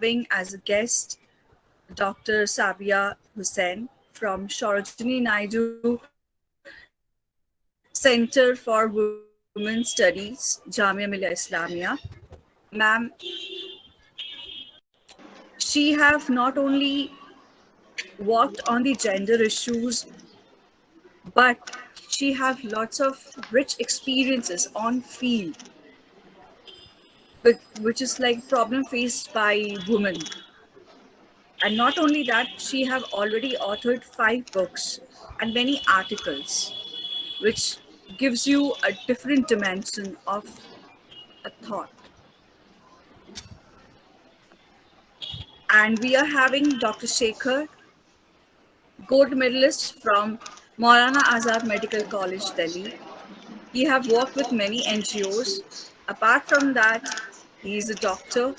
having as a guest Dr. Sabia Hussain from Sarojini Naidu Center for Women Studies, Jamia Millia Islamia. Ma'am, she have not only worked on the gender issues, but she have lots of rich experiences on field, which is like problem faced by women. And not only that, she have already authored 5 books and many articles, which gives you a different dimension of a thought. And we are having Dr. Shekhar, gold medalist from Maulana Azad Medical College, Delhi. He have worked with many NGOs. Apart from that, he is a doctor,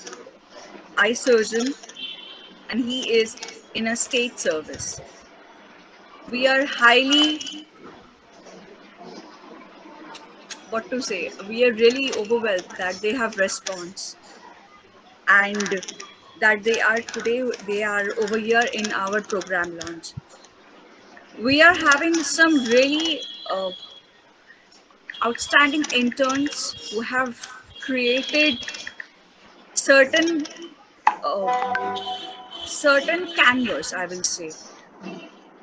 eye surgeon, and he is in a state service. We are highly, what to say, we are really overwhelmed that they have response and that they are over here in our program launch. We are having some really outstanding interns who have created certain uh, certain canvas, I will say,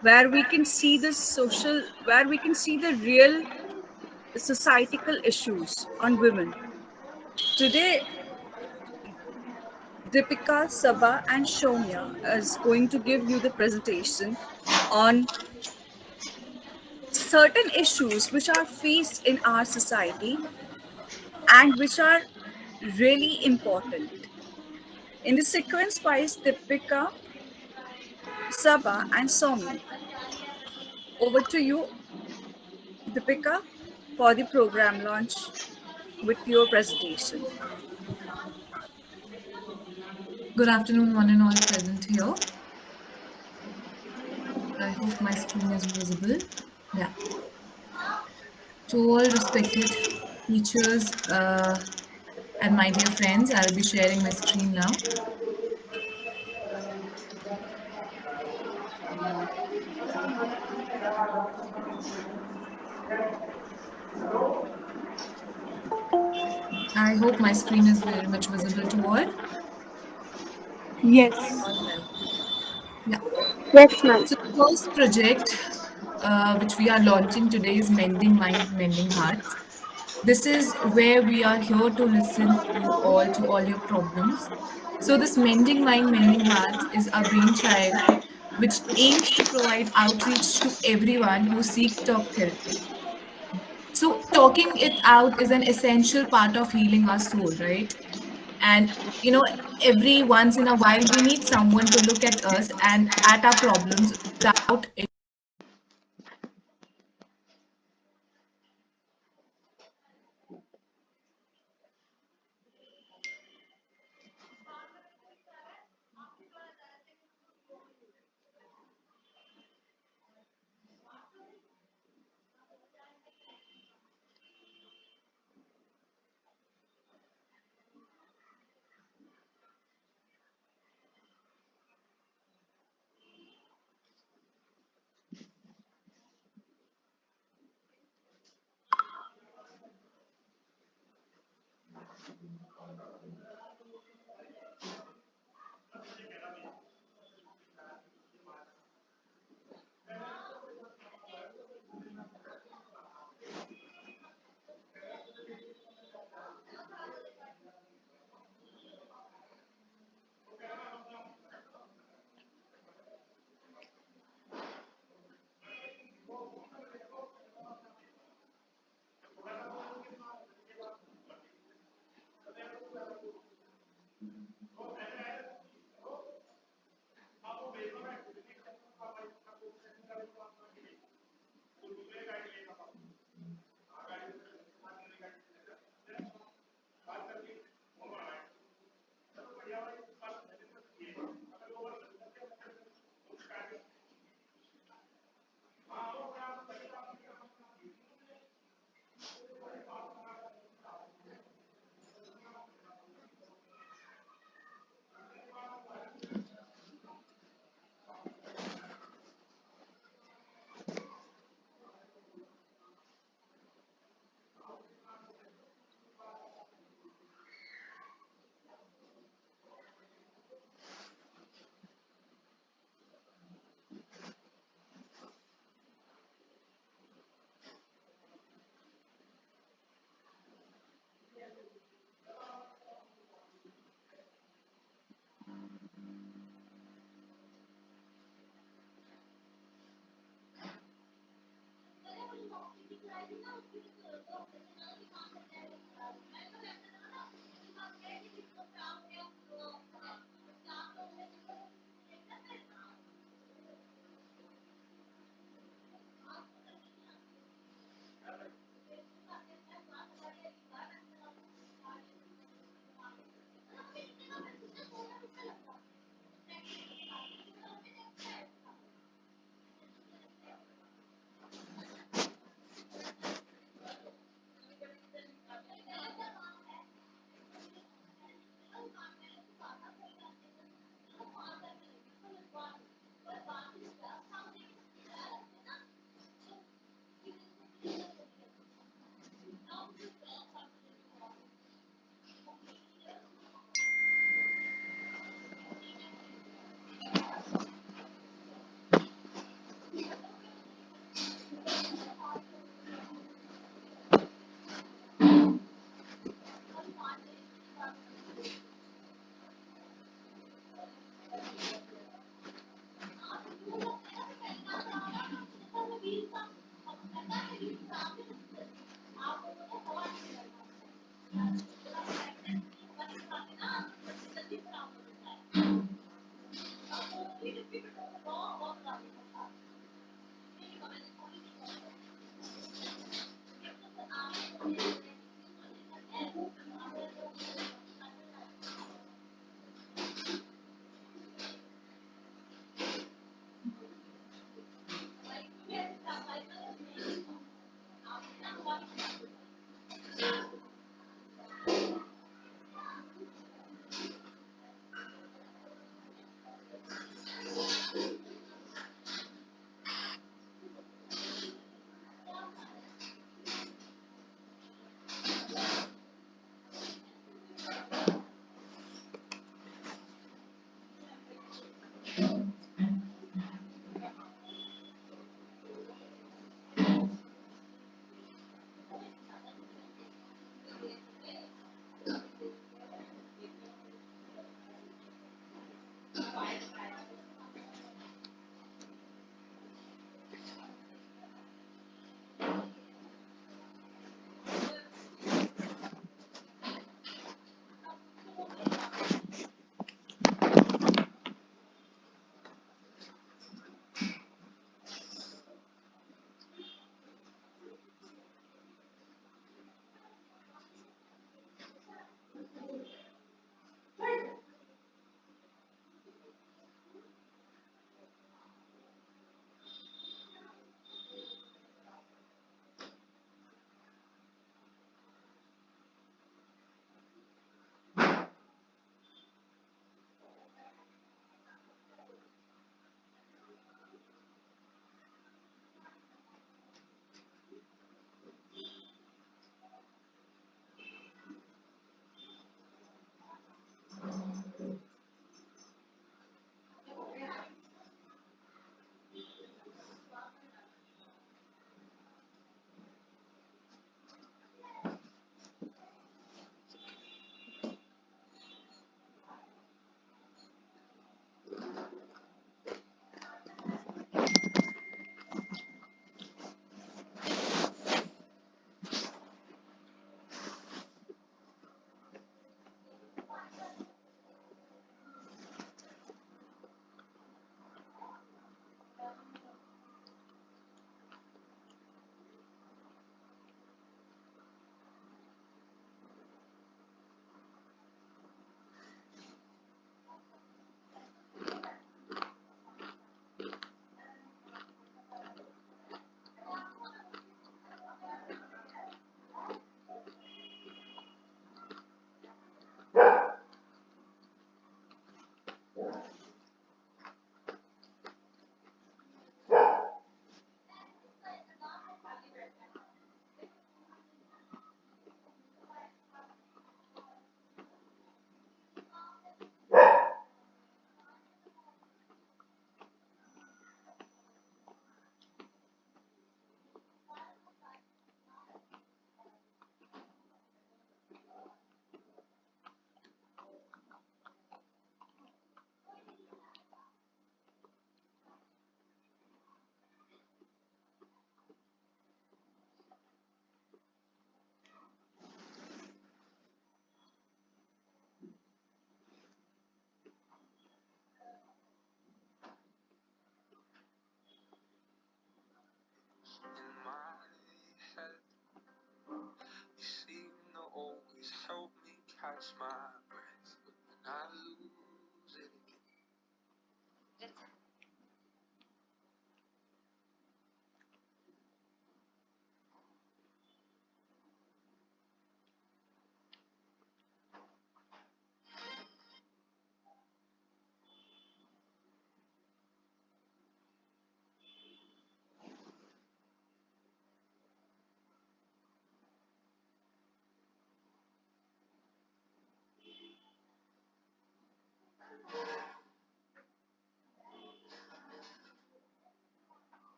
where we can see the social, where we can see the real societal issues on women. Today, Deepika, Sabha, and Shomya is going to give you the presentation on certain issues which are faced in our society and which are really important. In the sequence wise, Deepika, Sabha, and Somi. Over to you, Deepika, for the program launch with your presentation. Good afternoon, one and all present here. I hope my screen is visible. Yeah. To all respected teachers and my dear friends, I'll be sharing my screen now. I hope my screen is very much visible to all. Yes. All well. Yeah. Yes, ma'am. So the first project which we are launching today is Mending Mind, Mending Hearts. This is where we are here to listen to all your problems. So this Mending Mind, Mending Hearts is a brainchild which aims to provide outreach to everyone who seek talk therapy. So talking it out is an essential part of healing our soul, right? And every once in a while we need someone to look at us and at our problems without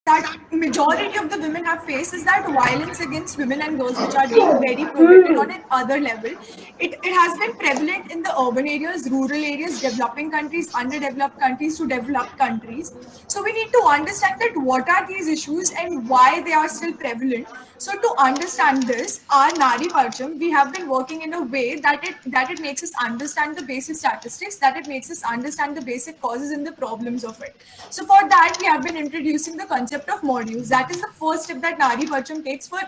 that majority of the women have faced is that violence against women and girls, which are being very prohibited on an other level. It has been prevalent in the urban areas, rural areas, developing countries, underdeveloped countries to developed countries. So we need to understand that what are these issues and why they are still prevalent. So to understand this, our Nari Parcham, we have been working in a way that it makes us understand the basic statistics, that it makes us understand the basic causes and the problems of it. So for that, we have been introducing the concept of modules. That is the first step that Nari Parcham takes for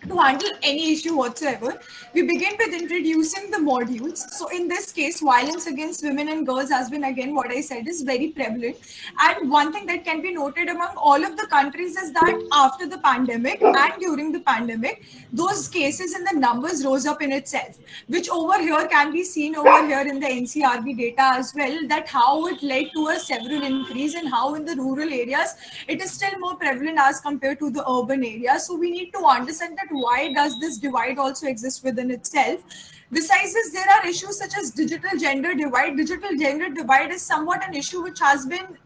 to handle any issue whatsoever. We begin with introducing the modules. So in this case, violence against women and girls has been, again, what I said, is very prevalent. And one thing that can be noted among all of the countries is that after the pandemic and during the pandemic, those cases and the numbers rose up in itself, which over here can be seen over here in the NCRB data as well, that how it led to a several increase and how in the rural areas it is still more prevalent as compared to the urban areas. So we need to understand that why does this divide also exist within itself. Besides this, there are issues such as digital gender divide. Digital gender divide is somewhat an issue which has been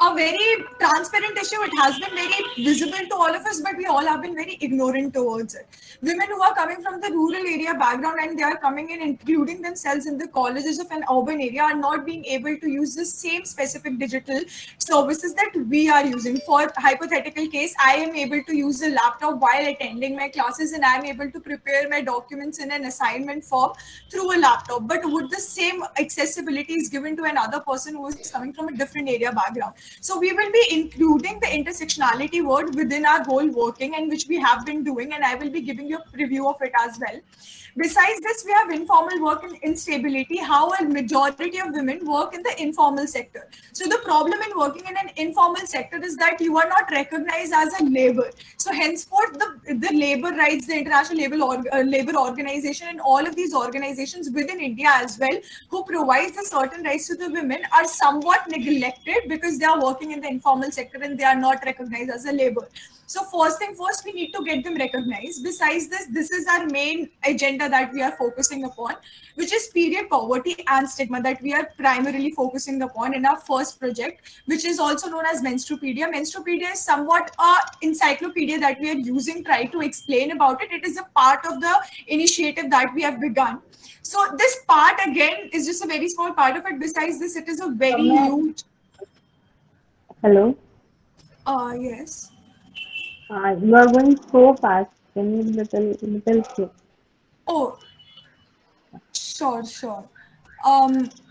a very transparent issue. It has been very visible to all of us, but we all have been very ignorant towards it. Women who are coming from the rural area background and they are coming in, including themselves in the colleges of an urban area, are not being able to use the same specific digital services that we are using. For hypothetical case, I am able to use a laptop while attending my classes and I am able to prepare my documents in an assignment form through a laptop. But would the same accessibility is given to another person who is coming from a different area background? So we will be including the intersectionality word within our whole working, and which we have been doing, and I will be giving you a preview of it as well. Besides this, we have informal work and instability, how a majority of women work in the informal sector. So the problem in working in an informal sector is that you are not recognized as a labor. So henceforth, the labor rights, the International Labor Organization, and all of these organizations within India as well, who provides the certain rights to the women, are somewhat neglected because they are working in the informal sector and they are not recognized as a labor. So first thing first, we need to get them recognized. Besides this, this is our main agenda that we are focusing upon, which is period poverty and stigma, that we are primarily focusing upon in our first project, which is also known as Menstrupedia. Menstrupedia is somewhat a encyclopedia that we are using, try to explain about it. It is a part of the initiative that we have begun. So this part again is just a very small part of it. Besides this, it is a very Soumya, huge. hello. Yes. You are going so fast. Can you little slow? Oh, sure, sure.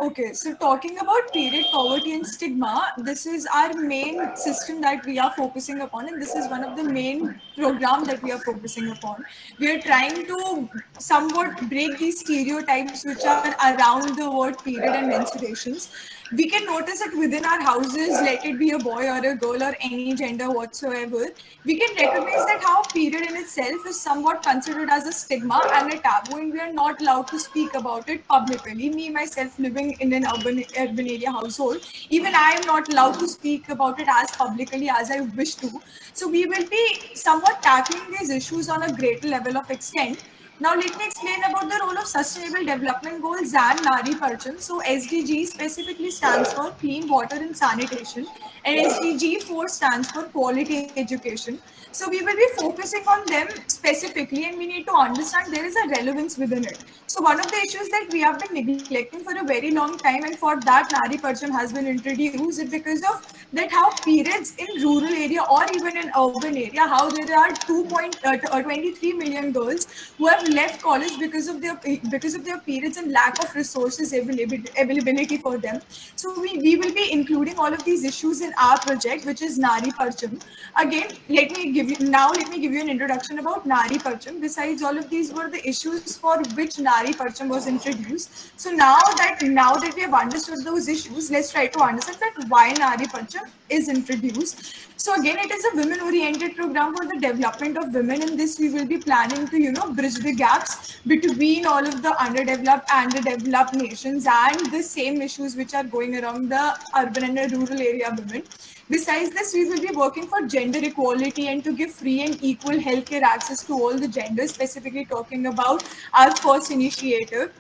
Okay, so talking about period poverty and stigma, this is our main system that we are focusing upon, and this is one of the main program that we are focusing upon. We are trying to somewhat break these stereotypes which are around the word period and menstruations. We can notice it within our houses, let it be a boy or a girl or any gender whatsoever. We can recognize that how period in itself is somewhat considered as a stigma and a taboo, and we are not allowed to speak about it publicly. Me myself, living in an urban area household, even I am not allowed to speak about it as publicly as I wish to. So we will be somewhat tackling these issues on a greater level of extent. Now, let me explain about the role of Sustainable Development Goals and Nari Parcham. So, SDG specifically stands for Clean Water and Sanitation, and SDG 4 stands for Quality Education. So, we will be focusing on them specifically, and we need to understand there is a relevance within it. So, one of the issues that we have been neglecting for a very long time, and for that Nari Parcham has been introduced, is because of that how periods in rural area or even in urban area, how there are 23 million girls who have left college because of their periods and lack of resources availability for them. So we will be including all of these issues in our project, which is Nari Parcham. Again, let me give you an introduction about Nari Parcham. Besides, all of these were the issues for which Nari Parcham was introduced. So now that we have understood those issues, let's try to understand that why Nari Parcham is introduced. So again, it is a women-oriented program for the development of women. In this, we will be planning to, bridge the gaps between all of the underdeveloped and the developed nations and the same issues which are going around the urban and the rural area women. Besides this, we will be working for gender equality and to give free and equal healthcare access to all the genders, specifically talking about our first initiative.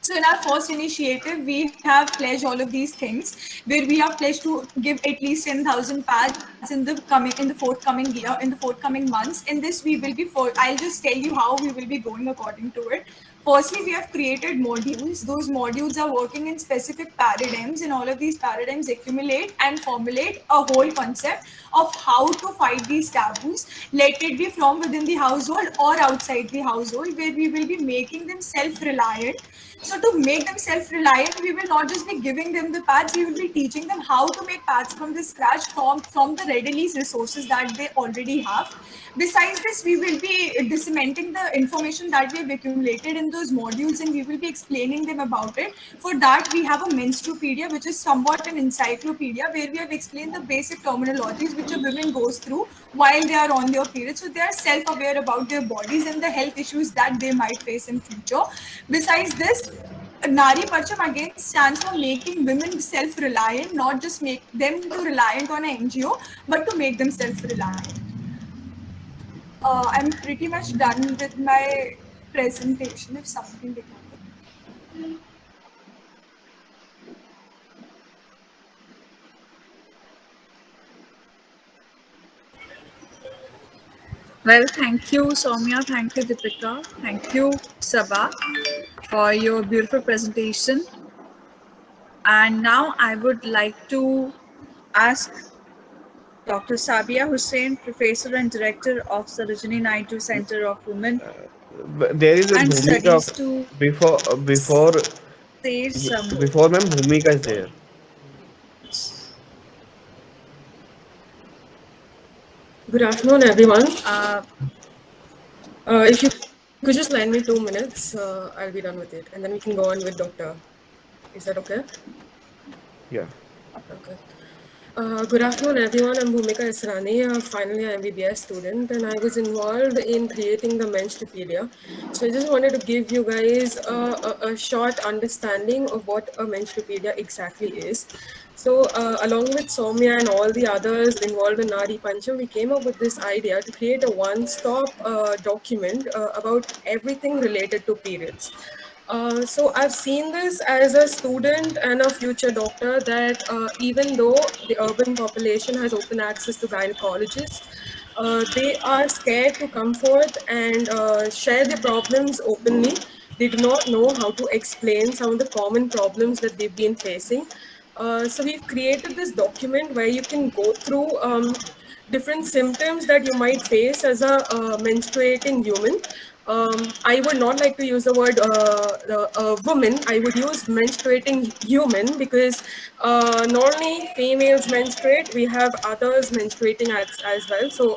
So in our first initiative, we have pledged all of these things, where we have pledged to give at least 10,000 pads in the forthcoming year, in the forthcoming months. In this, we will be I'll just tell you how we will be going according to it. Firstly, we have created modules. Those modules are working in specific paradigms, and all of these paradigms accumulate and formulate a whole concept of how to fight these taboos, let it be from within the household or outside the household, where we will be making them self-reliant. So to make them self-reliant, we will not just be giving them the pads, we will be teaching them how to make pads from the scratch, from the readily resources that they already have. Besides this, we will be disseminating the information that we have accumulated in those modules, and we will be explaining them about it. For that, we have a Menstrupedia, which is somewhat an encyclopedia, where we have explained the basic terminologies which a woman goes through while they are on their period. So they are self-aware about their bodies and the health issues that they might face in future. Besides this, Nari Parcham again stands for making women self-reliant, not just make them to reliant on an NGO, but to make them self-reliant. I'm pretty much done with my presentation. If something becomes. Well, thank you, Soumya. Thank you, Deepika. Thank you, Sabha, for your beautiful presentation. And now I would like to ask Dr. Sabia Hussain, Professor and Director of Sarojini Naidu Center of Women There is a and Bhumika Studies, to before say some before ma'am Bhumika is there. Good afternoon, everyone. uh, If you could just lend me 2 minutes. I'll be done with it, and then we can go on with Doctor. Is that okay? Yeah. Okay. Good afternoon, everyone. I'm Bhumika Israni, finally an MBBS student, and I was involved in creating the Menstrupedia. So I just wanted to give you guys a short understanding of what a Menstrupedia exactly is. So along with Soumya and all the others involved in Nadi Pancham, we came up with this idea to create a one-stop document about everything related to periods. So I've seen this as a student and a future doctor that even though the urban population has open access to gynecologists, they are scared to come forth and share their problems openly. They do not know how to explain some of the common problems that they've been facing. So we've created this document where you can go through different symptoms that you might face as a menstruating human. I would not like to use the word woman. I would use menstruating human because not only females menstruate, we have others menstruating as well. So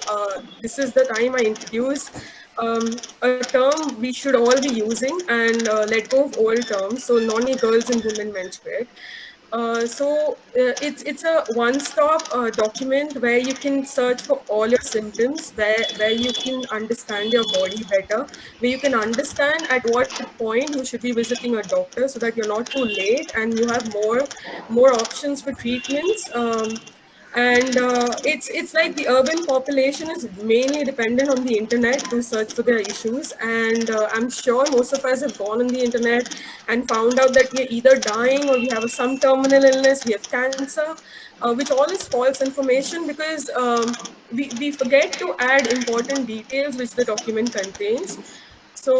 this is the time I introduce a term we should all be using and let go of old terms. So not only girls and women menstruate. It's a one-stop document where you can search for all your symptoms, where you can understand your body better, where you can understand at what point you should be visiting a doctor so that you're not too late and you have more options for treatments. And it's like the urban population is mainly dependent on the internet to search for their issues, and I'm sure most of us have gone on the internet and found out that we're either dying or we have some terminal illness, we have cancer, which all is false information because we forget to add important details which the document contains. So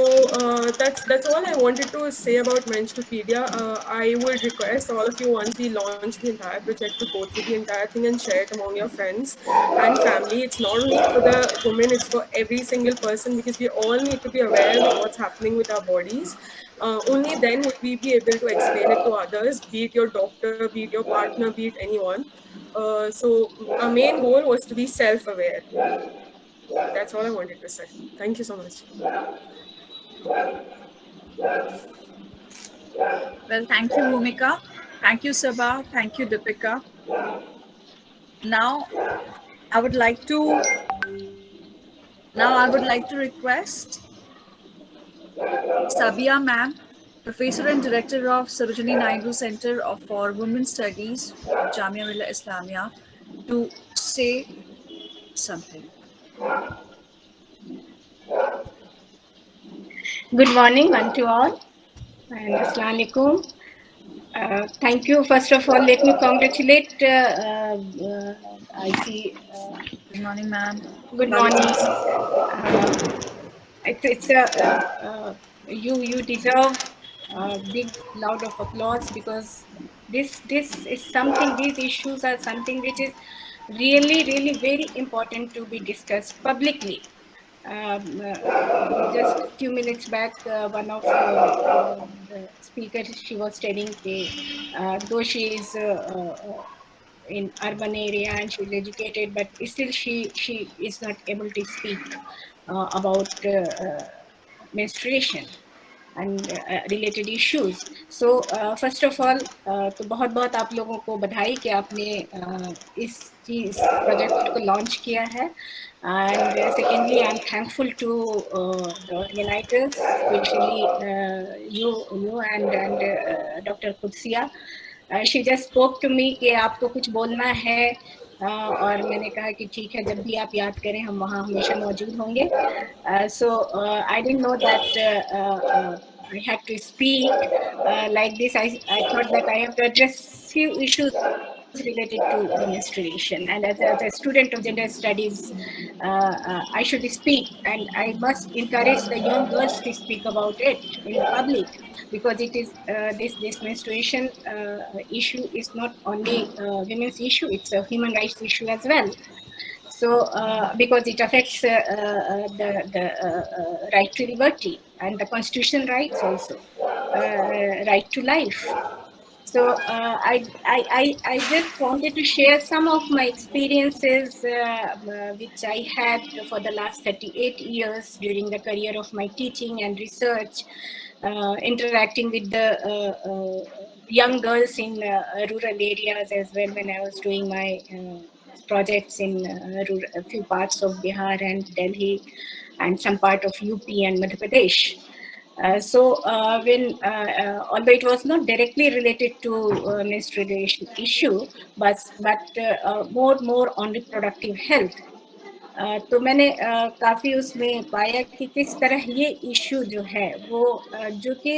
that's all I wanted to say about Menstrupedia. I would request all of you, once we launch the entire project, to go through the entire thing and share it among your friends and family. It's not only for the women; it's for every single person because we all need to be aware of what's happening with our bodies. Only then would we be able to explain it to others, be it your doctor, be it your partner, be it anyone. Our main goal was to be self-aware. That's all I wanted to say. Thank you so much. Well, thank you, Bhumika. Thank you, Sabha. Thank you, Deepika. Now, I would like to request Sabia ma'am, Professor and Director of Sarojini Naidu Center for Women's Studies of Jamia Millia Islamia, to say something. Good morning, one to all, and Assalamu alaikum. Thank you. First of all, let me congratulate. I see. Good morning, ma'am. Good morning. You deserve a big loud of applause because this is something. These issues are something which is really very important to be discussed publicly. Just a few minutes back, one of the speakers, she was telling though she is in urban area and she's educated, but still she is not able to speak about menstruation and related issues. So first of all, तो बहुत बहुत आप लोगों को बधाई कि आपने इस प्रोजेक्ट को लॉन्च किया है. And secondly, I'm thankful to the organizers, especially you and Dr. Kudsia. She just spoke to me कि आपको कुछ बोलना है, और मैंने कहा कि ठीक है, जब भी आप याद करें हम वहाँ हमेशा मौजूद होंगे. So I didn't know that I had to speak like this. I thought that I have to address few issues related to menstruation, and as a student of gender studies, I should speak, and I must encourage the young girls to speak about it in public, because it is this menstruation issue is not only women's issue, it's a human rights issue as well. So because it affects the right to liberty and the constitutional rights also, right to life. So I just wanted to share some of my experiences which I had for the last 38 years during the career of my teaching and research, interacting with the young girls in rural areas as well when I was doing my projects in a few parts of Bihar and Delhi and some part of UP and Madhya Pradesh. Although it was not directly related to menstruation issue, but more on reproductive health. तो मैंने काफी उसमें पाया कि किस तरह ये issue जो है वो जो कि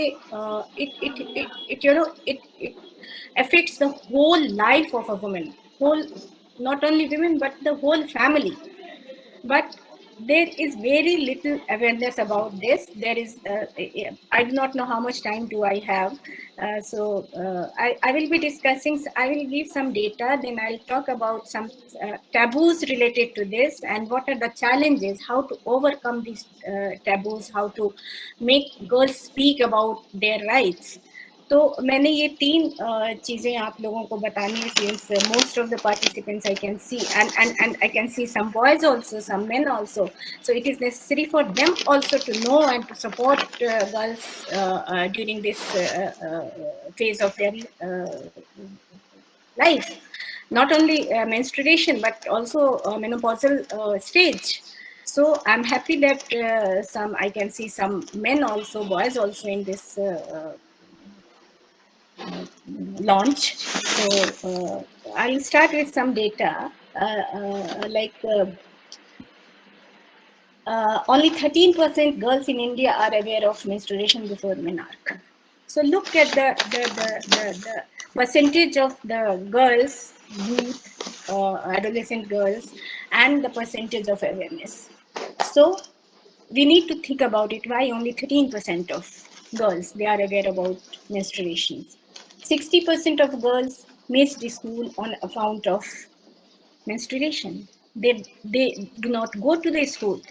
it you know it affects the whole life of a woman, whole, not only women but the whole family. But there is very little awareness about this. There is I do not know how much time do I have, I will be discussing, I will give some data, then I'll talk about some taboos related to this and what are the challenges, how to overcome these taboos, how to make girls speak about their rights. तो मैंने ये तीन चीजें आप लोगों को बतानी है, since most of the participants I can see and I can see some boys also, some men also, so it is necessary for them also to know and to support girls during this phase of their life, not only menstruation but also menopausal stage. So I'm happy that I can see some men also, boys also in this launch. So I'll start with some data. Only 13% girls in India are aware of menstruation before menarche. So look at the percentage of the girls, youth, adolescent girls, and the percentage of awareness. So we need to think about it. Why only 13% of girls they are aware about menstruations? 60% of girls missed school on account of menstruation. They do not go to the school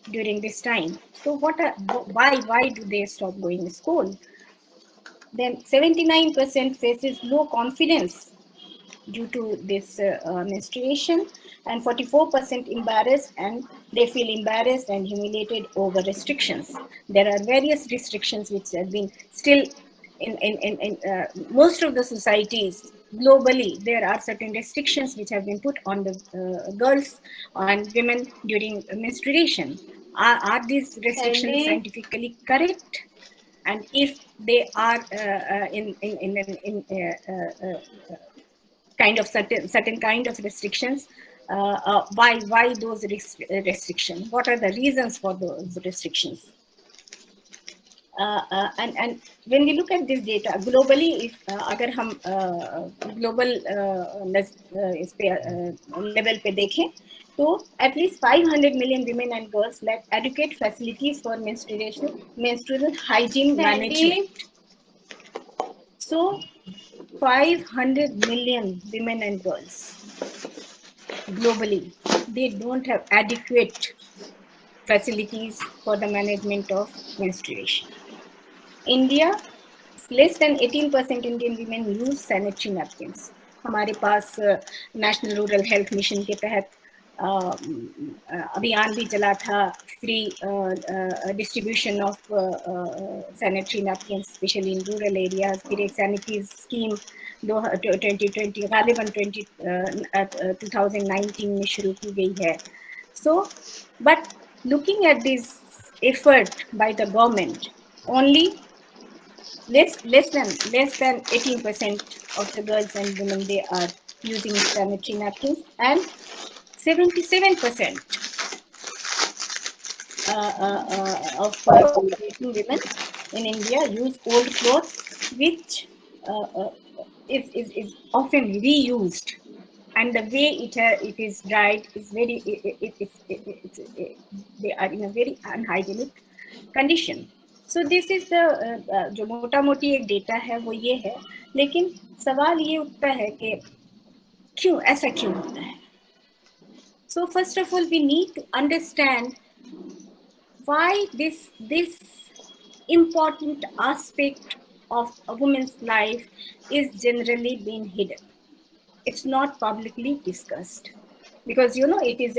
during this time. So why do they stop going to school? Then 79% faces low confidence due to this menstruation, and 44% embarrassed, and they feel embarrassed and humiliated over restrictions. There are various restrictions which have been still in most of the societies globally. There are certain restrictions which have been put on the girls and women during menstruation. Are these restrictions scientifically correct? And if they are in kind of certain kind of restrictions, why those restrictions? What are the reasons for those restrictions? And when we look at this data globally, if अगर हम global level पे देखें, तो at least 500 million women and girls lack adequate facilities for menstrual hygiene management. So 500 million women and girls globally, they don't have adequate facilities for the management of menstruation. India, less than 18% Indian women use sanitary napkins. हमारे पास national rural health mission के तहत अभियान भी चला था, free distribution of sanitary napkin specially in rural areas. फिर एक sanitary scheme 2020 गालिबन 2019 में शुरू की गई है. So, but looking at this effort by the government, only less than 18% of the girls and women they are using sanitary napkins, and 77% of women in India use old clothes, which is often reused, and the way it is dried is very they are in a very unhygienic condition. So this is the जो मोटा मोटी एक data है वो ये है, लेकिन सवाल ये उठता है कि क्यों ऐसा क्यों होता है. So first of all, we need to understand why this important aspect of a woman's life is generally being hidden. It's not publicly discussed because it is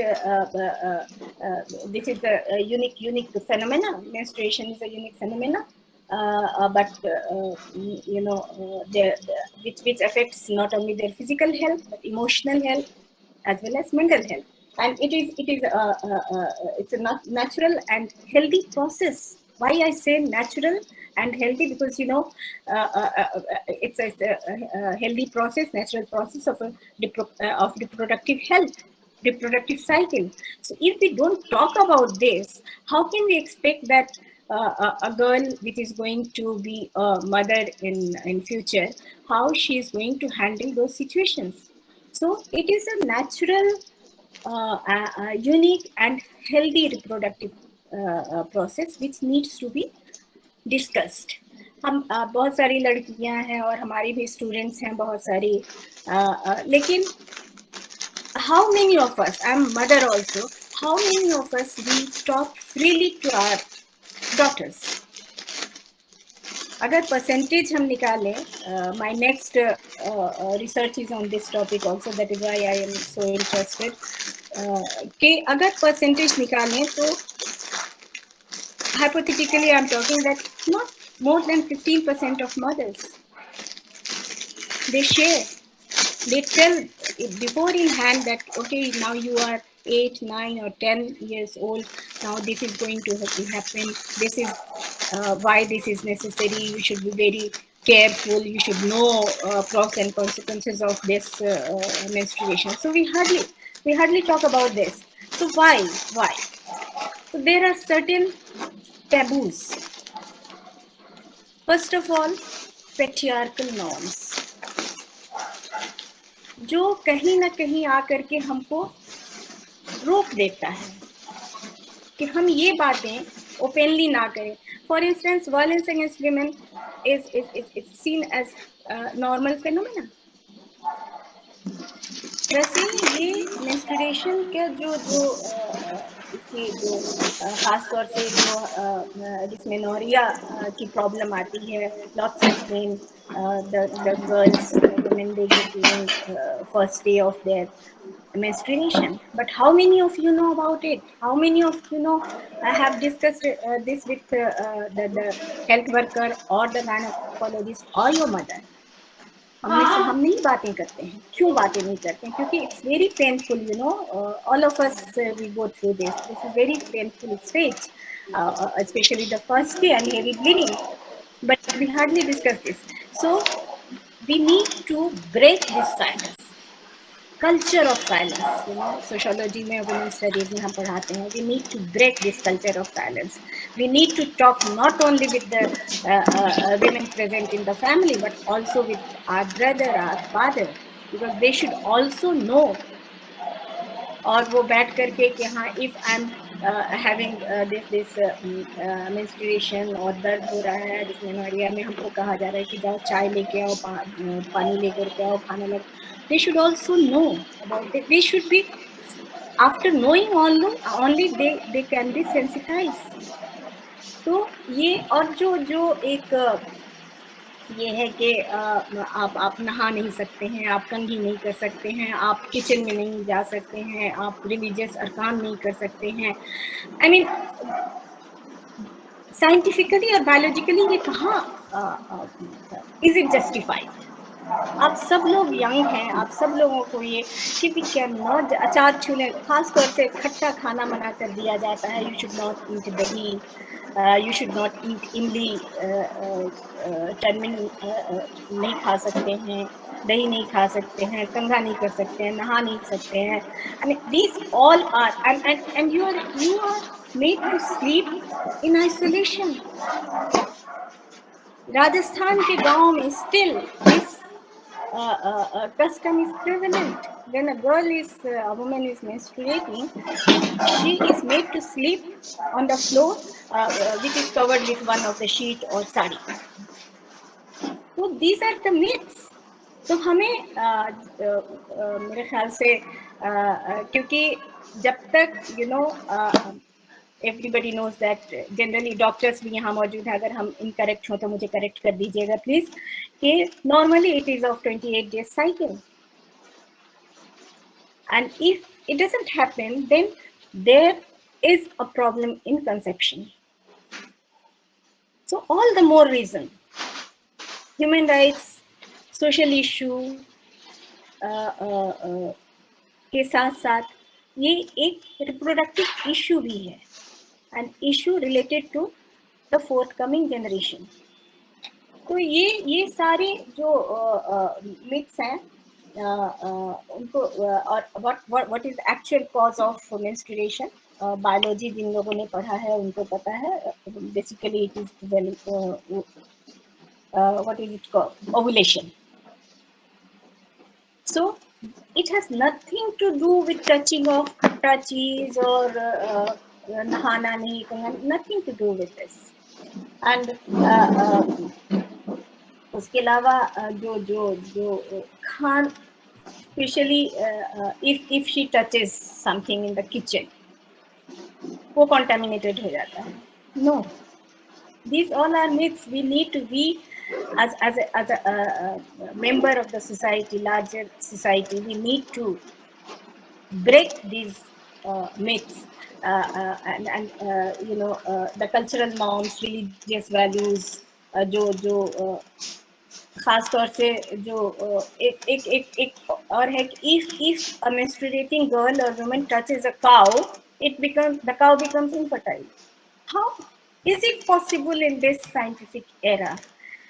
this is a unique phenomena. Menstruation is a unique phenomena, but which affects not only their physical health but emotional health as well as mental health. And it's a natural and healthy process. Why I say natural and healthy? Because it's a healthy process, natural process of of reproductive health, reproductive cycle. So if we don't talk about this, how can we expect that a girl which is going to be a mother in future, how she is going to handle those situations? So it is a natural, unique and healthy reproductive process which needs to be discussed. हम बहुत सारी लड़कियां हैं और हमारी भी students हैं बहुत सारी, लेकिन how many of us, I'm a mother also, how many of us we talk freely to our daughters? अगर परसेंटेज हम निकालें, my next research is on this topic also, that is why I am so interested, कि अगर percentage निकालें तो hypothetically I'm talking that not more than 15% of mothers, they share, they tell before in hand that okay, now you are 8, 9 or 10 years old, now this is going to happen, this is why this is necessary, you should be very careful, you should know pros and consequences of this menstruation. So we hardly talk about this. So why? So there are certain taboos. First of all, patriarchal norms, जो कहीं ना कहीं आकर के हमको रोक देता है कि हम ये बातें ओपनली ना करें. For instance, violence against women is seen as normal phenomena. वैसे ये मेंस्ट्रुएशन का जो इसकी जो खास तौर से जो डिस्मेनोरिया की प्रॉब्लम आती है, lots of pain, the girls, women, they get during first day of their menstruation. But how many of you know about it? How many of you know have discussed this with the health worker or the gynecologist or your mother? हम नहीं बातें करते हैं. क्यों बातें नहीं करते हैं? क्योंकि it's very painful, all of us we go through this is very painful stage, especially the first day and heavy bleeding, but we hardly discuss this. So we need to break this silence, culture of silence. Sociology में, women studies में हम पढ़ाते हैं, we need to break this culture of silence. We need to talk not only with the women present in the family but also with our brother, our father, because they should also know. और वो बैठ करके कि हाँ, if I'm having this menstruation और दर्द हो रहा है डिस्मेनोरिया में, हमको कहा जा रहा है कि जाओ चाय लेके आओ, पानी लेकर के आओ, खाना ले. They should also know about it. They should be, after knowing only they can be sensitized. तो ये और जो एक ये है कि आप नहा नहीं सकते हैं, आप कंघी नहीं कर सकते हैं, आप किचन में नहीं जा सकते हैं, आप रिलीजियस अरकान नहीं कर सकते हैं. आई मीन साइंटिफिकली और बायोलॉजिकली ये कहाँ इज इट जस्टिफाइड? आप सब लोग यंग हैं, आप सब लोगों को ये कि वी कैन नॉट, अचार छूने, खास तौर से खट्टा खाना मना कर दिया जाता है. यू शुड नॉट ईट दही, यू शुड नॉट ईट इमली, टर्मिन नहीं खा सकते हैं, दही नहीं खा सकते हैं, कंघा नहीं कर सकते हैं, नहा नहीं सकते हैं. I mean these all are and you are made to sleep in isolation. Rajasthan के गांव में still this custom is prevalent. When a woman is menstruating, she is made to sleep on the floor, which is covered with one of the sheet or sari. So these are the myths. तो हमें मेरे ख्याल से क्योंकि जब तक everybody knows that generally doctors भी यहाँ मौजूद हैं, अगर हम incorrect हो तो मुझे correct कर दीजिएगा please, कि normally it is of 28 days cycle, and if it doesn't happen, then there is a problem in conception. So all the more reason, human rights, social issue के साथ साथ ये एक reproductive issue भी है, an issue related to the forthcoming generation. तो ये सारे जो myths हैं उनको और what is actual cause of menstruation, biology जिन लोगों ने पढ़ा है उनको पता है, basically it is what is it called, ovulation. So it has nothing to do with touches or nahana nahi karna, nothing to do with this. And उसके अलावा जो जो जो Khan, especially if she touches something in the kitchen, वो contaminated हो जाता है. No, these all are myths. We need to be as a member of the society, larger society, we need to break these myths and you know the cultural norms, religious values, जो खास तौर से जो एक और है कि if a menstruating girl or woman touches a cow, the cow becomes infertile. How is it possible in this scientific era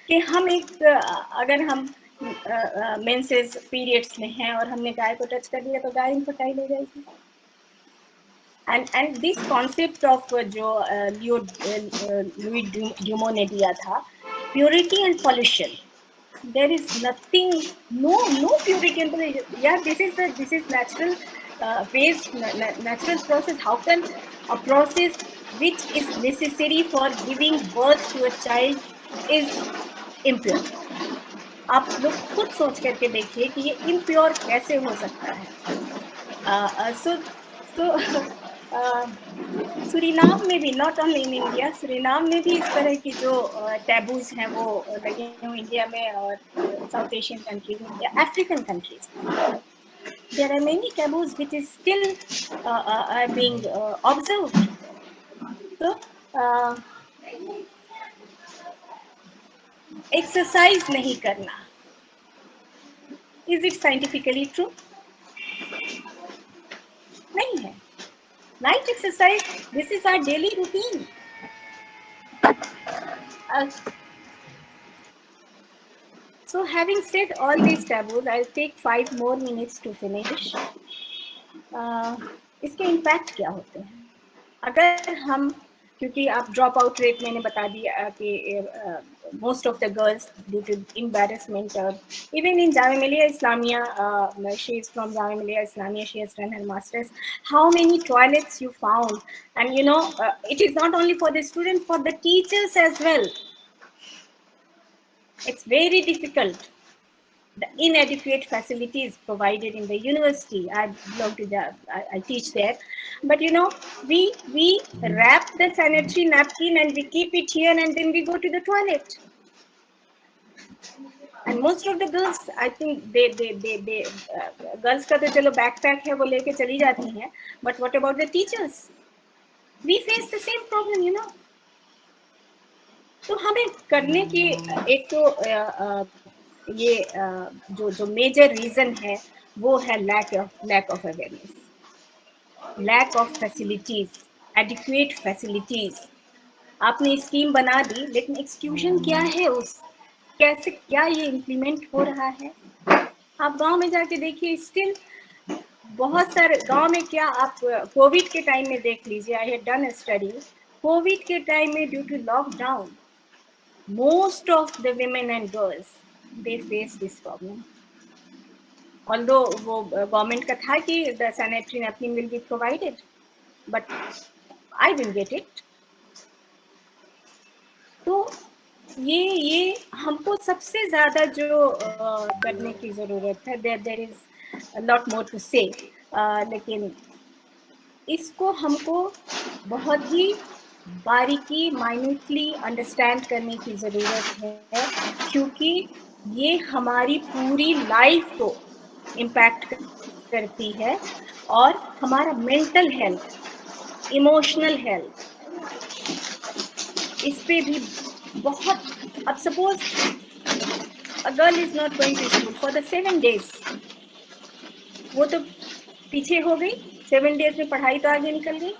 कि हम एक अगर हम मेंसेस पीरियड्स में हैं और हमने गाय को टच कर दिया तो गाय इनफर्टाइल हो जाएगी? and this concept of जो लुई ड्यूमो ने दिया था, purity and pollution, there is nothing, no purity and pollution. Yeah, this is natural phase, natural process. How can a process which is necessary for giving birth to a child is impure? आप लोग खुद सोच करके देखिए कि ये impure कैसे हो सकता है. So सुरीनाम में भी, not only in India, Suriname में भी इस तरह की जो टैबूज हैं वो लगे हैं इंडिया में और साउथ एशियन कंट्रीज में, African countries. There are many taboos which is still are being observed. So exercise नहीं करना, is it scientifically true? नहीं है. Night exercise, this is our daily routine. So having said all these taboos, I'll take 5 more minutes to finish. इसके impact क्या होते हैं अगर हम, क्योंकि आप ड्रॉप आउट रेट मैंने बता दिया कि most of the girls due to embarrassment, even in Jamia Millia Islamia, she is from Jamia Millia Islamia, she has done her masters. How many toilets you found? And you know, it is not only for the students, for the teachers as well. It's very difficult. The inadequate facilities provided in the university. I belong to I teach there, but you know, we wrap the sanitary napkin and we keep it here, and then we go to the toilet. And most of the girls, I think they girls का तो चलो backpack है वो लेके चली जाती हैं, but what about the teachers? We face the same problem, you know. तो हमें करने की एक तो ये जो मेजर रीजन है वो है lack of awareness, lack of facilities, adequate facilities. आपने स्कीम बना दी लेकिन एक्सक्यूशन क्या है, उस कैसे क्या ये इम्प्लीमेंट हो रहा है? आप गांव में जाके देखिए, स्टिल बहुत सारे गांव में, क्या आप कोविड के टाइम में देख लीजिए, I had done a study. Covid के टाइम में due to lockdown, most of the women and girls they face this problem. Although वो government का था कि the sanitary napkin will be provided, but I didn't get it. तो ये हमको सबसे ज़्यादा जो करने की ज़रूरत है, there is a lot more to say, लेकिन इसको हमको बहुत ही बारीकी माइन्यूटली अंडरस्टैंड करने की ज़रूरत है, क्योंकि ये हमारी पूरी लाइफ को इम्पैक्ट करती है और हमारा मेंटल हेल्थ, इमोशनल हेल्थ, इस पे भी बहुत. अब suppose a girl is not going to school for the 7 days, वो तो पीछे हो गई, 7 days में पढ़ाई तो आगे निकल गई.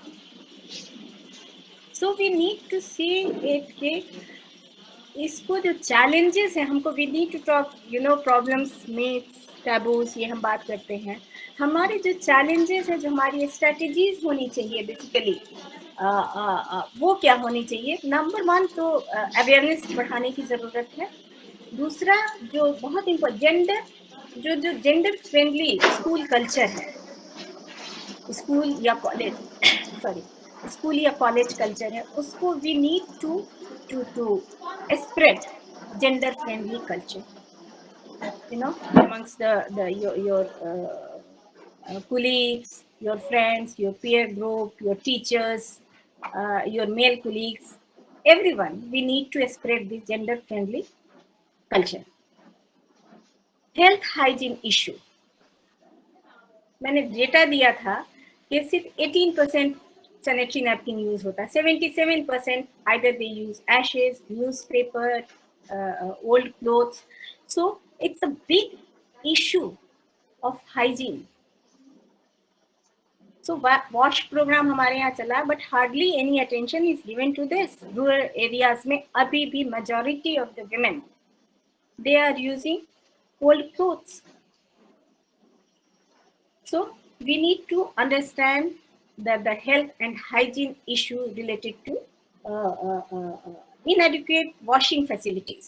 So we need to see it के इसको जो चैलेंजेस हैं, हमको we need to talk problems myths taboos, ये हम बात करते हैं. हमारे जो चैलेंजेस हैं, जो हमारी स्ट्रेटजीज होनी चाहिए बेसिकली, वो क्या होनी चाहिए. नंबर 1 तो अवेयरनेस बढ़ाने की ज़रूरत है. दूसरा जो बहुत इम्पोर्टेंट जो जेंडर फ्रेंडली स्कूल कल्चर है, स्कूल या कॉलेज सॉरी स्कूल या कॉलेज कल्चर है, उसको we need to spread gender friendly culture, amongst your colleagues, your friends, your peer group, your teachers, your male colleagues, everyone. We need to spread this gender friendly culture. Health hygiene issue, मैंने data दिया था कि सिर्फ 18% sanitary napkin use होता है. 77% either they use ashes, newspaper, old clothes. So it's a big issue of hygiene. So wash program हमारे यहाँ चला है, but hardly any attention is given to this. Rural areas में अभी भी majority of the women, they are using old clothes. So we need to understand that the health and hygiene issue related to inadequate washing facilities.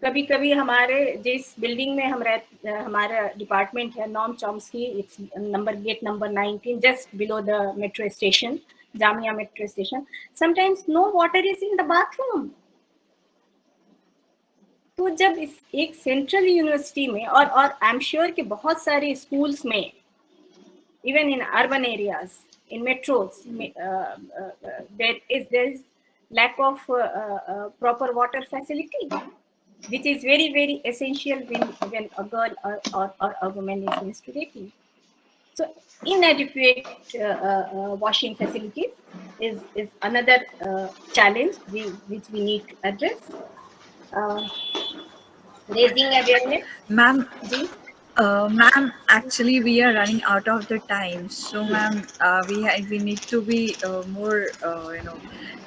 कभी कभी हमारे जिस building में हम रहते, हमारा डिपार्टमेंट है Noam Chomsky, it's gate number 19, just below the metro station, Jamia metro station. Sometimes no water is in the bathroom. तो जब इस एक सेंट्रल यूनिवर्सिटी में और आई एम श्योर कि बहुत सारे स्कूल्स में, even in urban areas, in metros, there is lack of proper water facility, which is very very essential when a girl or a woman is menstruating. So inadequate washing facilities is another challenge which we need to address. Raising awareness. Ma'am, Ji? ma'am, actually we are running out of the time. So ma'am, we need to be more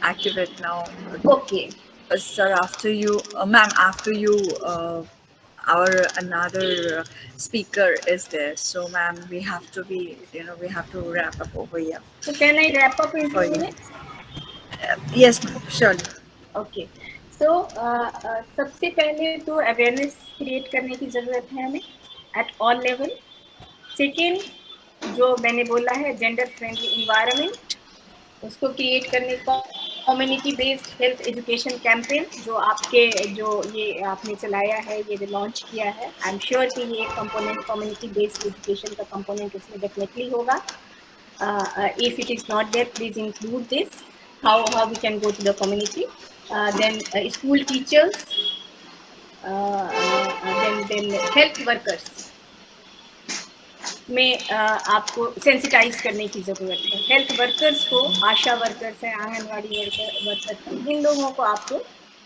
accurate now. Okay. Sir, after you, ma'am, after you, our another speaker is there. So ma'am, we have to be, we have to wrap up over here. So can I wrap up in 2 For you. minutes? Yes, ma'am, surely. Okay. So सबसे पहले तो awareness create करने की ज़रूरत है हमें at all level. Second, जो मैंने बोला है जेंडर फ्रेंडली इन्वायरमेंट, उसको क्रिएट करने का community based health education campaign जो ये आपने चलाया है, ये लॉन्च किया है. आई एम श्योर कि ये एक कंपोनेंट कम्युनिटी बेस्ड एजुकेशन का कंपोनेंट उसमें डेफिनेटली होगा. If it is not there, please include this, how we can go to the community. Then school teachers, then health workers में आपको सेंसिटाइज करने की ज़रूरत है. हेल्थ वर्कर्स को, आशा वर्कर्स हैं, आंगनवाड़ी वर्कर्स, इन लोगों को आपको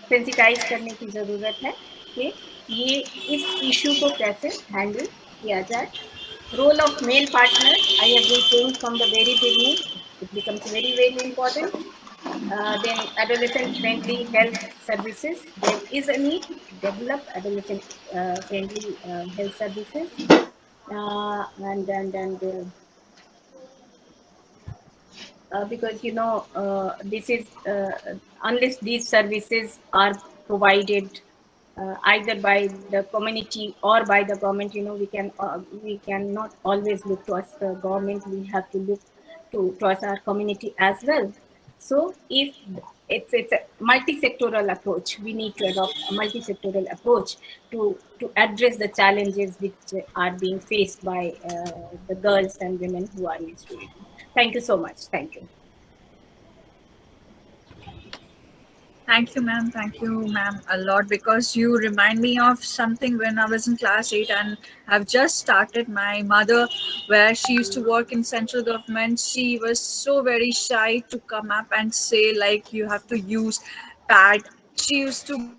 सेंसिटाइज करने की ज़रूरत है कि ये इस इशू को कैसे हैंडल किया जाए. Role of male partner, I have been saying from the very beginning, it becomes very very important. Then adolescent friendly health services, there is a need to develop adolescent friendly health services. And because this is unless these services are provided either by the community or by the government, we cannot always look towards the government. We have to look towards our community as well. So if it's a multi-sectoral approach. We need to adopt a multi-sectoral approach to address the challenges which are being faced by the girls and women who are menstruating. Thank you so much. Thank you. Thank you, ma'am. Thank you, ma'am, a lot, because you remind me of something when I was in class 8 and I've just started. My mother, where she used to work in central government, she was so very shy to come up and say, like, you have to use pad. She used to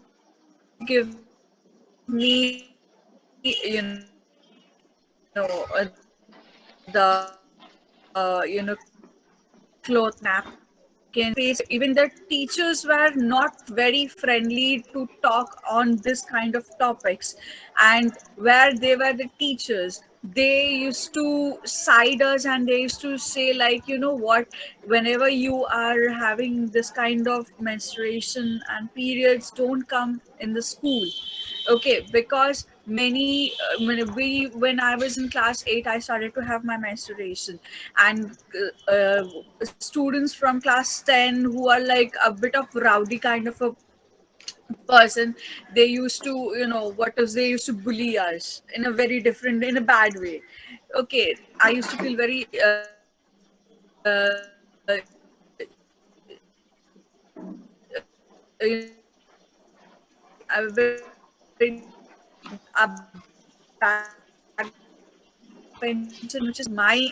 give me, cloth napkin face. Even the teachers were not very friendly to talk on this kind of topics, and where they were the teachers, they used to side us and they used to say, like, you know what, whenever you are having this kind of menstruation and periods, don't come in the school. Okay, because many when I was in class 8, I started to have my menstruation, and students from class 10 who are like a bit of rowdy kind of a person, they used to, what is, they used to bully us in a very different, in a bad way. Okay, I used to feel very backbencher, which is my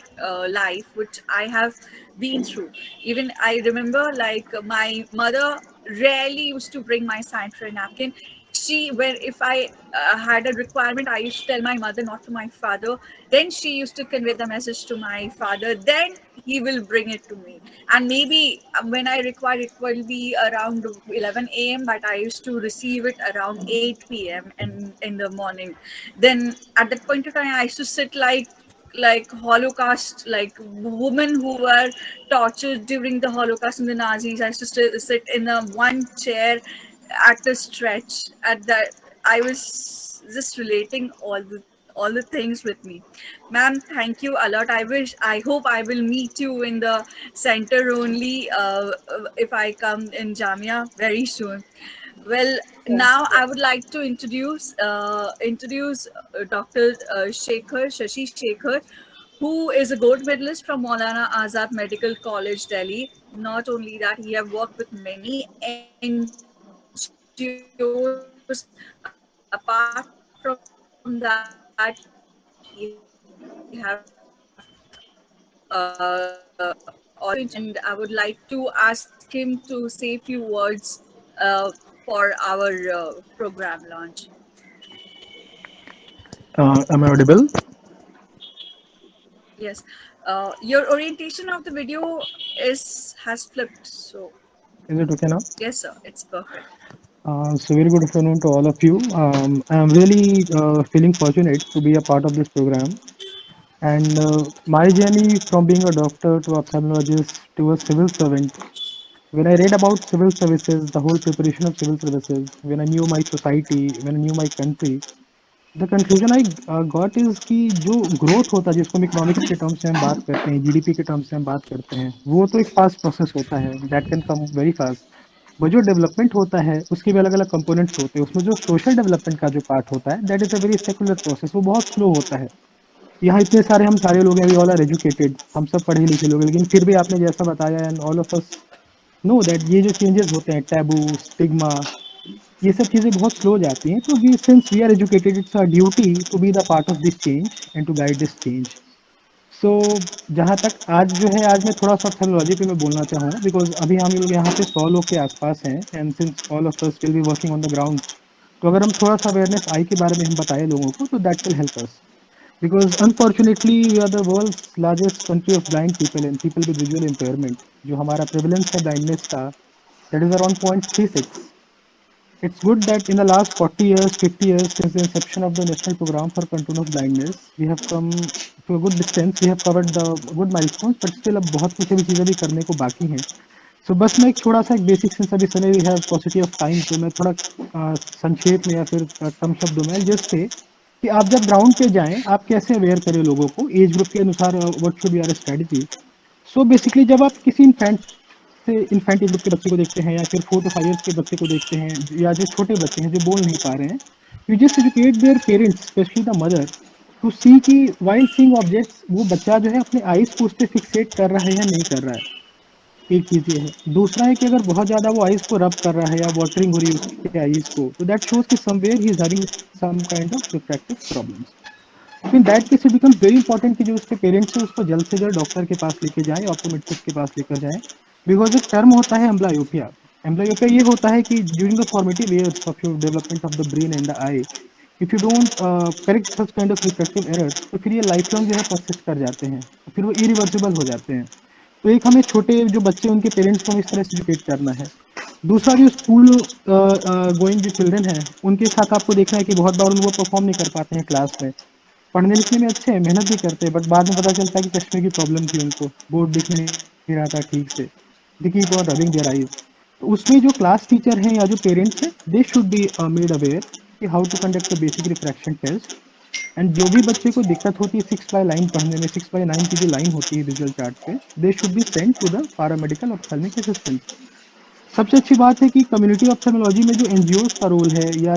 life, which I have been through. Even I remember, like, my mother rarely used to bring my sanitary napkin. She, when if I had a requirement, I used to tell my mother, not to my father. Then she used to convey the message to my father. Then he will bring it to me. And maybe when I require, it will be around 11 a.m., but I used to receive it around 8 p.m. in the morning. Then at that point of time, I used to sit like Holocaust, like women who were tortured during the Holocaust in the Nazis. I used to sit in a one chair at a stretch. At that, I was just relating all the things with me. Ma'am, thank you a lot. I hope I will meet you in the center only, if I come in Jamia very soon. Well, Yes, now I yes. would like to introduce Dr. Shashi Shekhar, who is a gold medalist from Maulana Azad Medical College, Delhi. Not only that, he have worked with many NGOs. Apart from that, he have also, and I would like to ask him to say a few words for our program launch. Am I audible? Yes, your orientation of the video is has flipped. So Is it okay now? yes, sir, it's perfect. So very good afternoon to all of you. I am really feeling fortunate to be a part of this program. And my journey from being a doctor to ophthalmologist to a civil servant. When I read about civil services, the whole preparation of civil services, when I knew my society, when I knew my country, the conclusion I got is कि जो growth होता है जिसको हम economics के terms में हम बात करते हैं जीडीपी के टर्म्स में हम बात करते हैं वो तो एक फास्ट प्रोसेस होता है that can come very fast वो जो डेवलपमेंट होता है उसके भी अलग अलग कंपोनेंट्स होते हैं उसमें जो सोशल डेवलपमेंट का जो पार्ट होता है that is a very secular process वो बहुत स्लो होता है यहाँ इतने सारे हम सारे लोग हैं वी ऑल आर एजुकेटेड हम सब पढ़े लिखे लोग हैं लेकिन फिर भी आपने जैसा बताया and all of us know that ये जो चेंजेस होते हैं टैबू स्टिग्मा ये सब चीज़ें बहुत स्लो जाती हैं तो we since we are educated it's our duty to be the part of this change and to guide this change so जहाँ तक आज जो है आज मैं थोड़ा सा टेक्नोलॉजी पे मैं बोलना चाहूँगा बिकॉज अभी हम लोग यहाँ पे 100 लोग के आसपास हैं and since all of us will be working on the ground तो अगर हम थोड़ा सा अवेयरनेस आई के बारे में हम बताएं लोगों को तो that will help us because unfortunately we are the world's largest country of blind people and people with visual impairment जो हमारा प्रेवलेंस है ब्लाइंडनेस का that is around 0.36. It's good that in the last 40 years, 50 years since the inception of the National Program for Control of Blindness, we have come to a good distance. We have covered the good milestones, but still अब बहुत कुछ अभी चीज़ें भी करने को बाकी हैं. So बस मैं एक थोड़ा सा एक बेसिक सेंस अभी समय we have paucity of time तो मैं थोड़ा संक्षेप में या फिर कम शब्दों में जस्ट से कि आप जब ग्राउंड पे जाएं आप कैसे अवेयर करें लोगों को एज ग्रुप के अनुसार what should be our strategy so basically जब आप किसी इन्फेंट से इन्फेंट एज ग्रुप के बच्चे को देखते हैं या फिर 4 to 5 years के बच्चे को देखते हैं या जो छोटे बच्चे हैं जो बोल नहीं पा रहे हैं, you just educate their parents specially the mother to see कि वाइल सीइंग ऑब्जेक्ट्स वो बच्चा जो है अपने आईज को उस पर फिक्सेट कर रहा है या नहीं कर रहा है। एक चीज ये है। दूसरा है कि अगर बहुत ज्यादा वो आईज को रब कर रहा है या वाटरिंग हो रही है उसके आईज को, तो दैट शोज कि somewhere he is having some kind of refractive problems. तो in that case it becomes very important कि जो उसके पेरेंट्स हैं उसको जल्द से जल्द डॉक्टर के पास लेके जाएं, ऑप्टोमेट्रिस्ट के पास लेकर जाएं। बिकॉज एक टर्म होता है एम्ब्लायोपिया। एम्ब्लायोपिया ये होता है कि during the formative years of your development of the brain and the I, if you don't correct such kind of refractive errors, तो फिर ये लाइफ लॉन्ग जो है परसिस्ट कर जाते हैं, फिर वो इरिवर्सिबल हो जाते हैं। तो एक हमें छोटे जो बच्चे उनके पेरेंट्स को हम इस तरह से एजुकेट करना है। दूसरा जो स्कूल गोइंग जो चिल्ड्रन है उनके साथ आपको देखना है कि बहुत बार वो परफॉर्म नहीं कर पाते हैं क्लास में। पढ़ने लिखने में अच्छे हैं, मेहनत भी करते हैं, बट बाद में पता चलता है कि चश्मे की प्रॉब्लम थी उनको, बोर्ड दिख नहीं रहा था ठीक से, they keep on rubbing their eyes. तो उसमें जो क्लास टीचर हैं या जो पेरेंट्स हैं, they should be made aware कि how to conduct a basic refraction test. And जो भी बच्चे को दिक्कत होती है 6/9 पढ़ने में, 6/9 की जो लाइन होती है विजुअल चार्ट पे, they should be sent to the paramedical ophthalmic assistant. सबसे अच्छी बात है कि कम्युनिटी ऑप्थेल्मोलॉजी में जो एनजीओ का रोल है या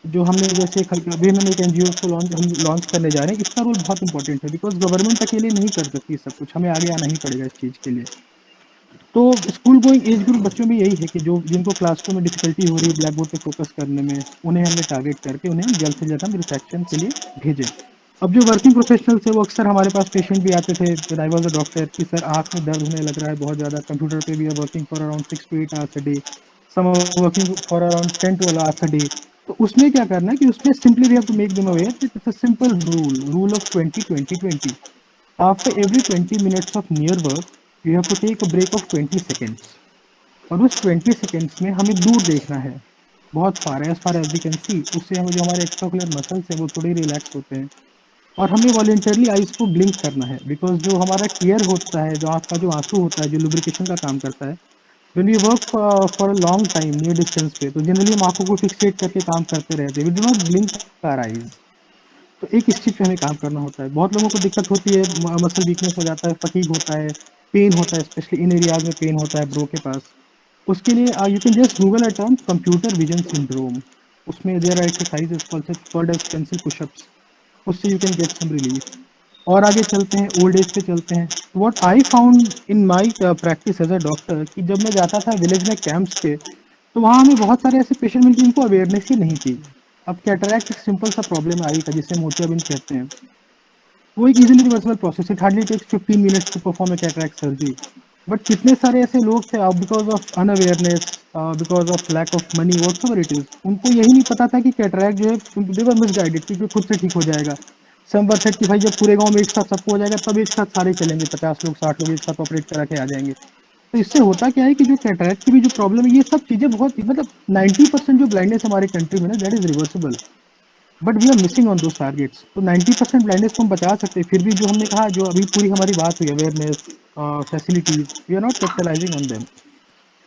जो हमने जैसे अभी हम एक एनजीओ को लॉन्च करने जा रहे हैं, इसका रोल बहुत इंपॉर्टेंट है बिकॉज गवर्नमेंट अकेले नहीं कर सकती सब कुछ, हमें आगे आना ही पड़ेगा इस चीज़ के लिए। तो स्कूल गोइंग एज ग्रुप बच्चों में यही है कि जो जिनको क्लासरूम में डिफिकल्टी हो रही है ब्लैक बोर्ड पे फोकस करने में, उन्हें हमने टारगेट करके उन्हें जल्द से जल्द हम रिफ्रैक्शन के लिए भेजें। अब जो वर्किंग प्रोफेशनल्स है वो अक्सर हमारे पास पेशेंट भी आते थे when I was a doctor कि सर आँख में दर्द होने लग रहा है बहुत ज़्यादा, कंप्यूटर पे we are working for around 6 to 8 hours a day, some are working for around 10 to 12 hours a day। तो उसमें क्या करना है कि उसमें simply we have to make them aware that it's a simple rule of 20-20-20। After every 20 minutes of near work you have to take a break of 20 seconds, और उस 20 seconds में हमें दूर देखना है, बहुत far as we can see. उससे हमें जो हमारे एक्स्ट्राकुलर मसल्स हैं वो थोड़े रिलैक्स होते हैं, और हमें वॉलेंटरली आइज को ब्लिंक करना है बिकॉज जो हमारा टीयर होता है, जो आँख का जो आंसू होता है जो लुब्रिकेशन का काम करता है, when we work for a long time near distance पे, तो जनरली हम आंखों को फिक्सेट करके काम करते रहते हैं, we do not blink our eyes. तो एक इस चीज पे हमें काम करना होता है। बहुत लोगों को दिक्कत होती है, मसल वीकनेस हो जाता है, फटीग होता है, पेन होता है, स्पेशली इन एरियाज में पेन होता है ब्रो के पास। उसके लिए you can just Google a term computer vision syndrome. उसमें there are exercises called as pencil pushups, उससे you can get some relief. और आगे चलते हैं, ओल्ड एज पे चलते हैं। What I found in my practice as a doctor कि जब मैं जाता था विलेज में कैंप्स पे, तो वहाँ हमें बहुत सारे ऐसे पेशेंट मिले जिनको अवेयरनेस ही नहीं थी। अब कैटरैक्ट एक सिंपल सा प्रॉब्लम है आई का जिसे मोतियाबिंद कहते हैं, वो एक easily reversible process, it hardly takes 15 minutes to perform a cataract surgery. But कितने सारे ऐसे लोग थे because of unawareness, because of lack of money whatever it is, उनको यही नहीं पता था कि कैटरैक्ट जो है दे वर मिसगाइडेड कि खुद से ठीक हो जाएगा। सम वर सेड कि भाई जब पूरे गांव में एक साथ सबको हो जाएगा तब एक साथ सारे चलेंगे, 50 लोग 60 लोग एक साथ ऑपरेट करा के आ जाएंगे। तो इससे होता क्या है कि जो कैटरैक्ट की भी जो प्रॉब्लम है, ये सब चीजें बहुत मतलब 90% जो ब्लाइंडनेस हमारे कंट्री में ना that is reversible, but we are missing on those targets. तो 90% ब्लाइंडनेस को हम बचा सकते हैं, फिर भी जो हमने कहा जो अभी पूरी हमारी बात हुई awareness facilities, we are not capitalising on them.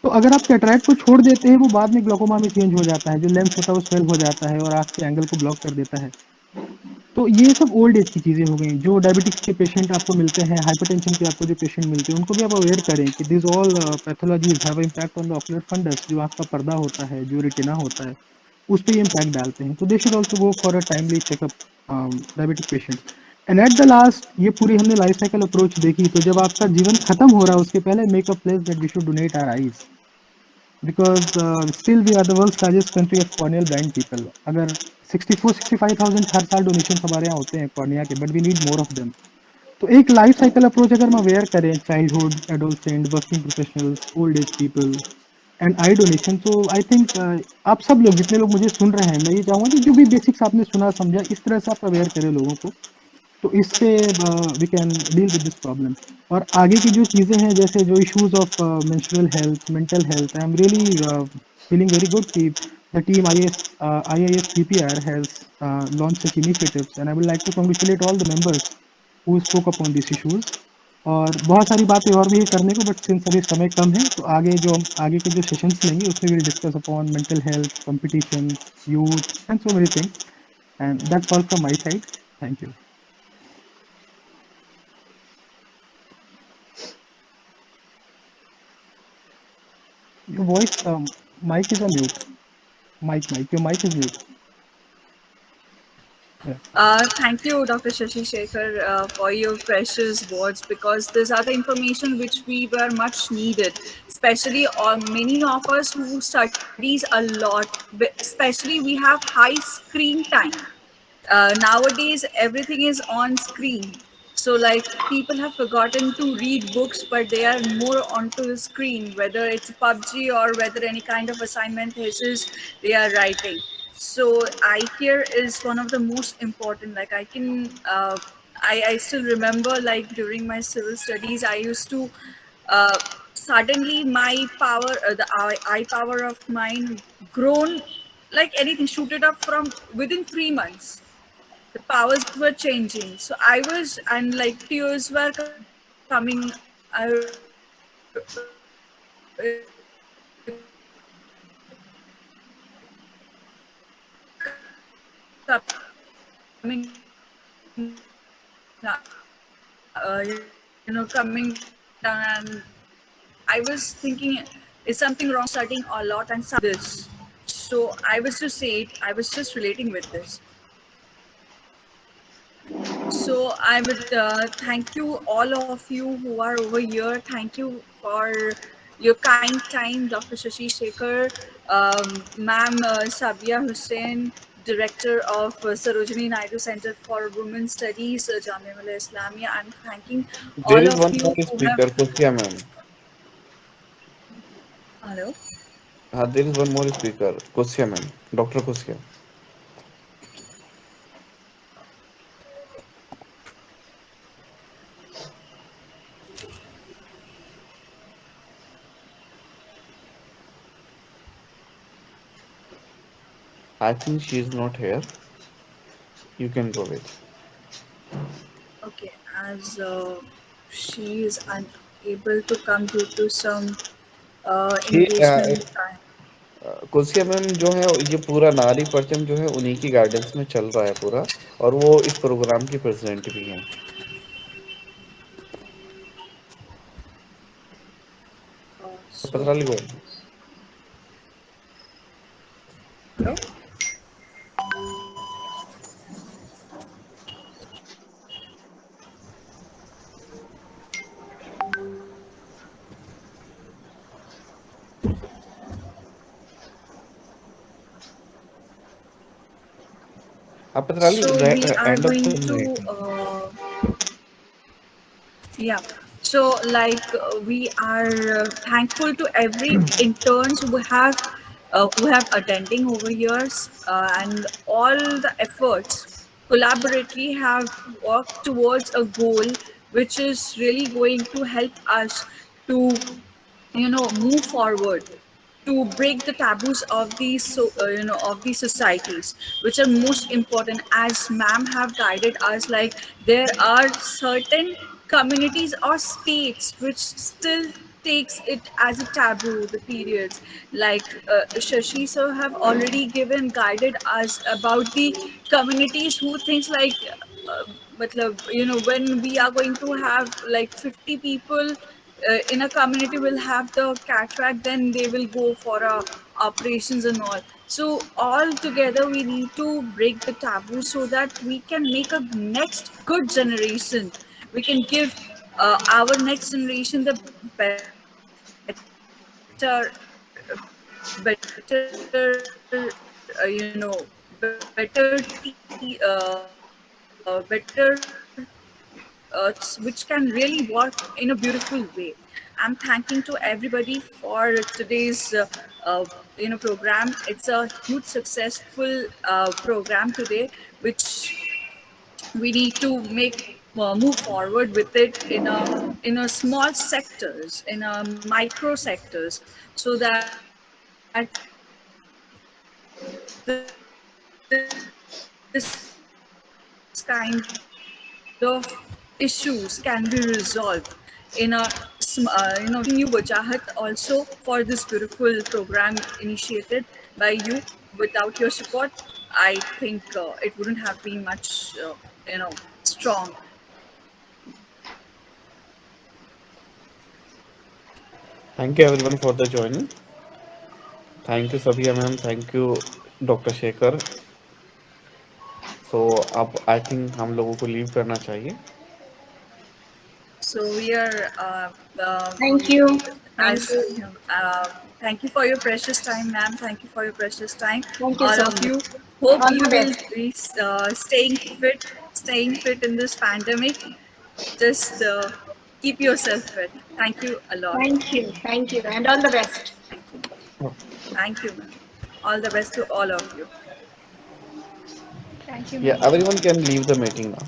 तो अगर आप कैटरैक्ट को छोड़ देते हैं, वो बाद में ग्लोकोमा में चेंज हो जाता है, जो लेंस होता है वो स्वेल हो जाता है और आँख के एंगल को ब्लॉक कर देता है। तो ये सब ओल्ड एज की चीजें हो गई। जो डायबिटिक्स के पेशेंट आपको मिलते हैं, हाइपरटेंशन के आपको जो पेशेंट मिलते हैं, उनको भी आप अवेयर करें कि this all pathologies have impact on the ocular fundus, जो आँख का पर्दा होता है, जो रेटिना होता है, उस पर ये इम्पैक्ट डालते हैं। तो they should also go for a timely checkup, diabetic patient. And at the last ये पूरी हमने लाइफ साइकिल अप्रोच देखी, तो जब आपका जीवन खत्म हो रहा है उसके पहले make a place that we should donate our eyes, because still we are the world's largest country of corneal blind people. अगर 64-65,000 हर साल डोनेशन हमारे यहाँ होते हैं कॉर्निया के, but we need more of them. तो एक लाइफ साइकिल अप्रोच अगर हम अवेयर करें, childhood, adolescent, working professionals, old age people and eye donation, तो आई थिंक आप सब लोग जितने लोग मुझे सुन रहे हैं, मैं ये चाहूँगा कि जो भी बेसिक्स आपने सुना समझा, इस तरह से आप अवेयर करें लोगों को, तो इससे we can deal with this problem. और आगे की जो चीज़ें हैं जैसे जो issues of menstrual health, mental health, I am really feeling very good कि the team IIS PPR has launched such initiatives, and I would like to congratulate all the members who spoke upon these issues। और बहुत सारी बातें और भी है करने को, बट सिंस अभी समय कम है, तो आगे जो हम आगे के जो सेशंस लेंगे उसमें will discuss upon mental health, competition, youth and so many things. And that's all from my side. Thank you. your voice, mic is on mute. Mic, your mic is mute. Yeah. Thank you, Dr. Shashi Shekhar, for your precious words, because these are the information which we were much needed, especially on many of us who studies a lot. Especially we have high screen time. Nowadays, everything is on screen. So, like, people have forgotten to read books, but they are more onto the screen, whether it's PUBG or whether any kind of assignment thesis they are writing. So, eye care is one of the most important. Like, I still remember, like, during my civil studies, I used to uh, suddenly my power, the eye power of mine grown like anything, shooted up from within 3 months. The powers were changing, so I was, and like tears were coming coming down, and I was thinking, is something wrong studying a lot and this? So I was just saying, I was just relating with this. So I would thank you, all of you who are over here. Thank you for your kind time, Dr. Shashi Shekhar, Ma'am Sabia Hussain, Director of Sarojini Naidu Center for Women Studies, Jamia Millia Islamia. I'm thanking There all is of one you more who have. speaker, Kusia ma'am. Hello. There is one more speaker, Kusia ma'am. Dr. Kusia. I think she is not here. You can go with. Okay, as she is unable to come due to some she engagement time. कुलसिया ma'am जो है ये पूरा नारी परचम जो है उन्हीं की गाइडेंस में चल रहा है पूरा, और वो इस प्रोग्राम की प्रेसिडेंट भी हैं। So, पत्राली को hello? आप पत्राली So we are end of going the to meeting. yeah. So like we are thankful to every interns who have attending over years, and all the efforts collaboratively have worked towards a goal which is really going to help us to move forward, to break the taboos of these of these societies which are most important, as ma'am have guided us. Like, there are certain communities or states which still takes it as a taboo, the periods. Like Shashi sir have already given guided us about the communities who thinks like when we are going to have like 50 people in a community will have the cataract, then they will go for operations and all. So all together we need to break the taboo so that we can make a next good generation. We can give our next generation the better which can really work in a beautiful way. I'm thanking to everybody for today's program. It's a huge successful program today, which we need to make move forward with it in a small sectors, in a micro sectors, so that this kind of issues can be resolved in a giving you wajahat also for this beautiful program initiated by you. Without your support, I think it wouldn't have been much strong. Thank you everyone for the joining. Thank you सभी ma'am, thank you doctor Shekhar. So अब I think हम लोगों को leave करना चाहिए। So we are, Thank you. Thank as you. thank you for your precious time, ma'am. Thank you for your precious time, Thank you all so of you. much. Hope All you the will best. be staying fit in this pandemic. Just keep yourself fit. Thank you a lot. Thank you. Thank you. And all the best. Thank you. Thank you, ma'am. All the best to all of you. Thank you, Yeah, ma'am. everyone can leave the meeting now.